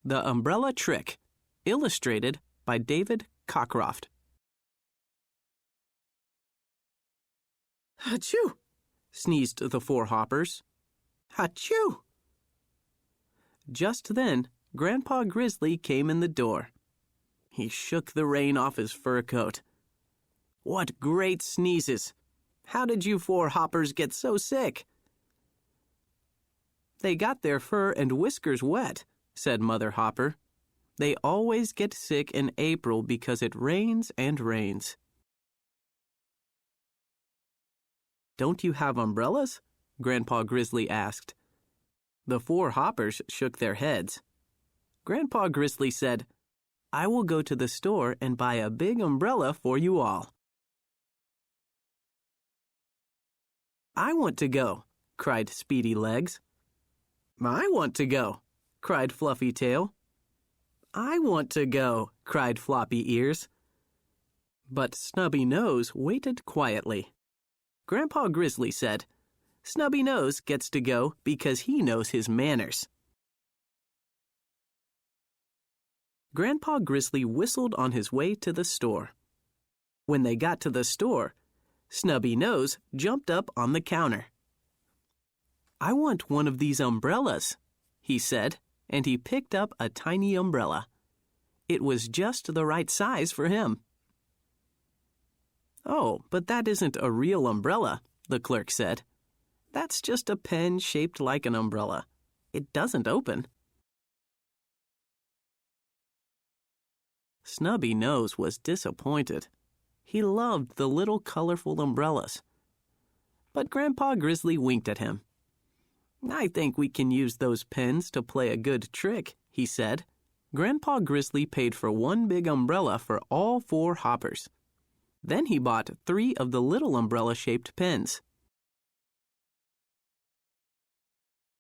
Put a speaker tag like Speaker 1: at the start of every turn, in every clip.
Speaker 1: The Umbrella Trick, illustrated by David Cockcroft. "Achoo!" sneezed the four hoppers. "Achoo!" Just then, Grandpa Grizzly came in the door. He shook the rain off his fur coat. "What great sneezes! How did you four hoppers get so sick?" "They got their fur and whiskers wet," said Mother Hopper. "They always get sick in April because it rains and rains." "Don't you have umbrellas?" Grandpa Grizzly asked. The four hoppers shook their heads. Grandpa Grizzly said, "I will go to the store and buy a big umbrella for you all." "I want to go," cried Speedy Legs. "I want to go," cried Fluffy Tail. "I want to go," cried Floppy Ears. But Snubby Nose waited quietly. Grandpa Grizzly said, "Snubby Nose gets to go because he knows his manners." Grandpa Grizzly whistled on his way to the store. When they got to the store, Snubby Nose jumped up on the counter. "I want one of these umbrellas," he said, and he picked up a tiny umbrella. It was just the right size for him. "Oh, but that isn't a real umbrella," the clerk said. "That's just a pen shaped like an umbrella. It doesn't open." Snubby Nose was disappointed. He loved the little colorful umbrellas. But Grandpa Grizzly winked at him. "I think we can use those pens to play a good trick," he said. Grandpa Grizzly paid for one big umbrella for all four hoppers. Then he bought 3 of the little umbrella-shaped pens.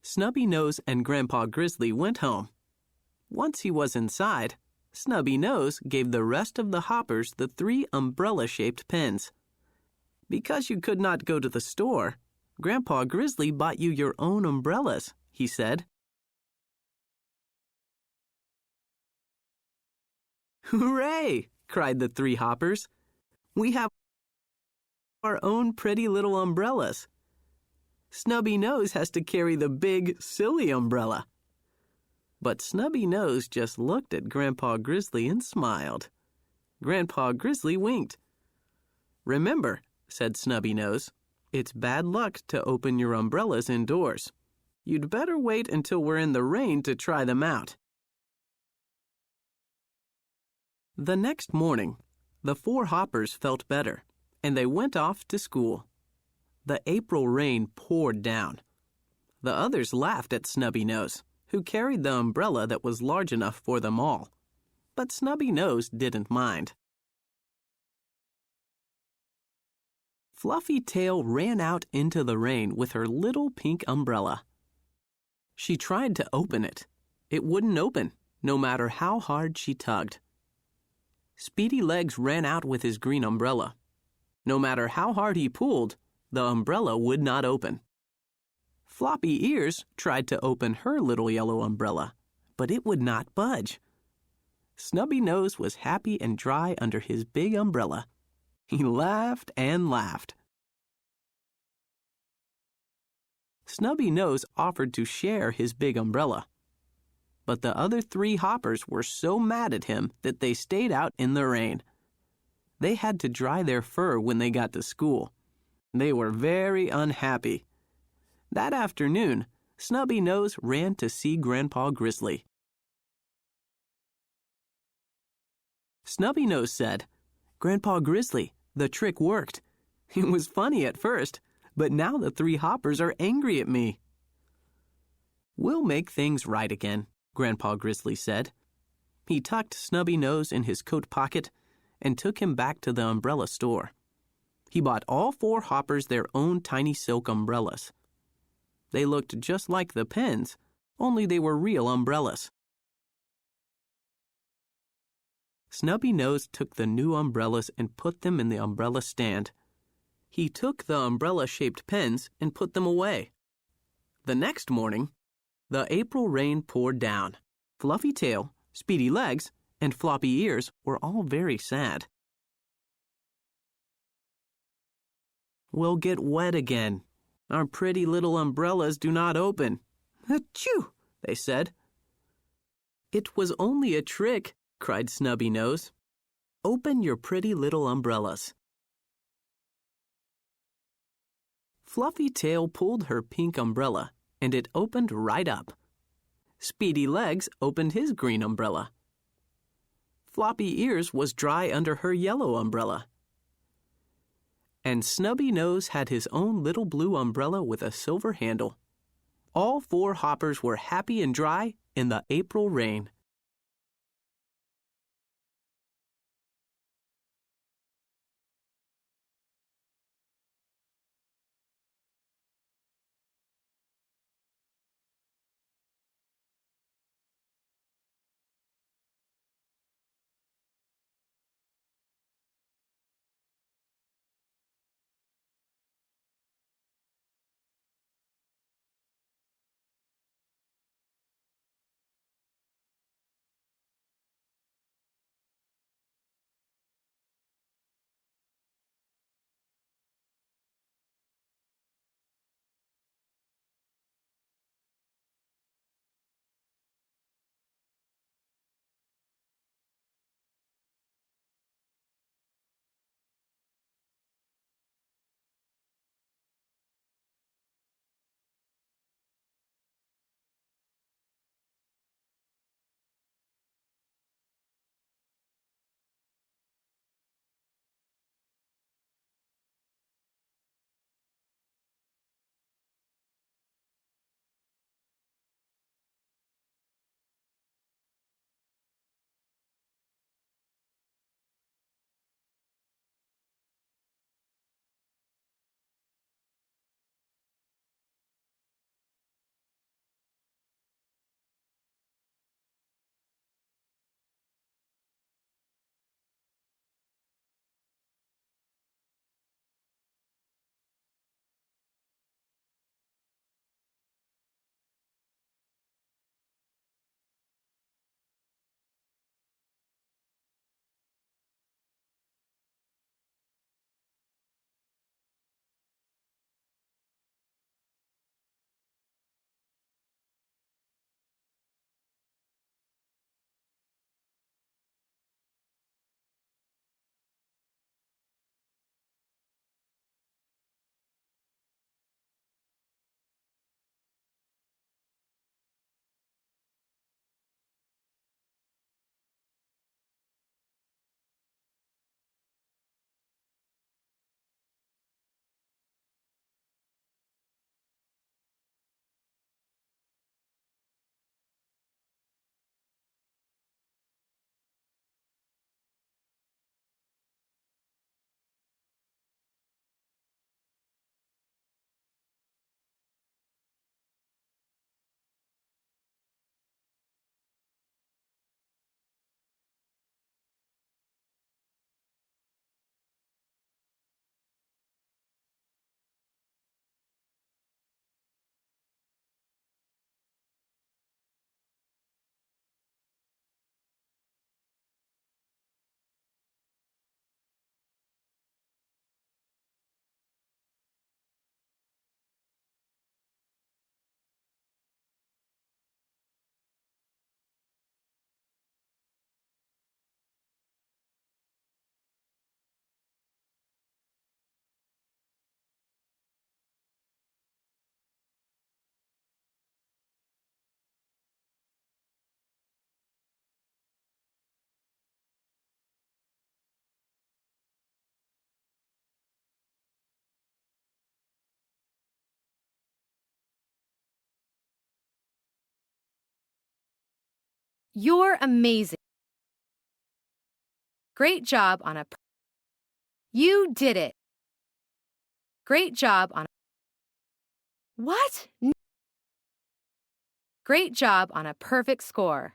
Speaker 1: Snubby Nose and Grandpa Grizzly went home. Once he was inside, Snubby Nose gave the rest of the hoppers the 3 umbrella-shaped pens. "Because you could not go to the store, Grandpa Grizzly bought you your own umbrellas," he said. "Hooray!" cried the 3 hoppers. "We have our own pretty little umbrellas. Snubby Nose has to carry the big, silly umbrella." But Snubby Nose just looked at Grandpa Grizzly and smiled. Grandpa Grizzly winked. "Remember," said Snubby Nose, "it's bad luck to open your umbrellas indoors. You'd better wait until we're in the rain to try them out." The next morning, the 4 hoppers felt better, and they went off to school. The April rain poured down. The others laughed at Snubby Nose, who carried the umbrella that was large enough for them all. But Snubby Nose didn't mind. Fluffy Tail ran out into the rain with her little pink umbrella. She tried to open it. It wouldn't open, no matter how hard she tugged. Speedy Legs ran out with his green umbrella. No matter how hard he pulled, the umbrella would not open. Floppy Ears tried to open her little yellow umbrella, but it would not budge. Snubby Nose was happy and dry under his big umbrella. He laughed and laughed. Snubby Nose offered to share his big umbrella. But the other 3 hoppers were so mad at him that they stayed out in the rain. They had to dry their fur when they got to school. They were very unhappy. That afternoon, Snubby Nose ran to see Grandpa Grizzly. Snubby Nose said, "Grandpa Grizzly, the trick worked. It was funny at first, but now the 3 hoppers are angry at me." "We'll make things right again," Grandpa Grizzly said. He tucked Snubby Nose in his coat pocket and took him back to the umbrella store. He bought all 4 hoppers their own tiny silk umbrellas. They looked just like the pens, only they were real umbrellas. Snubby Nose took the new umbrellas and put them in the umbrella stand. He took the umbrella-shaped pens and put them away. The next morning, the April rain poured down. Fluffy Tail, Speedy Legs, and Floppy Ears were all very sad. We'll get wet again. Our pretty little umbrellas do not open. Achoo, they said. It was only a trick, cried Snubby Nose. Open your pretty little umbrellas. Fluffy Tail pulled her pink umbrella, and it opened right up. Speedy Legs opened his green umbrella. Floppy Ears was dry under her yellow umbrella. And Snubby Nose had his own little blue umbrella with a silver handle. All 4 hoppers were happy and dry in the April rain.
Speaker 2: You're amazing. Great job on a... You did it. Great job on... What? Great job on a perfect score.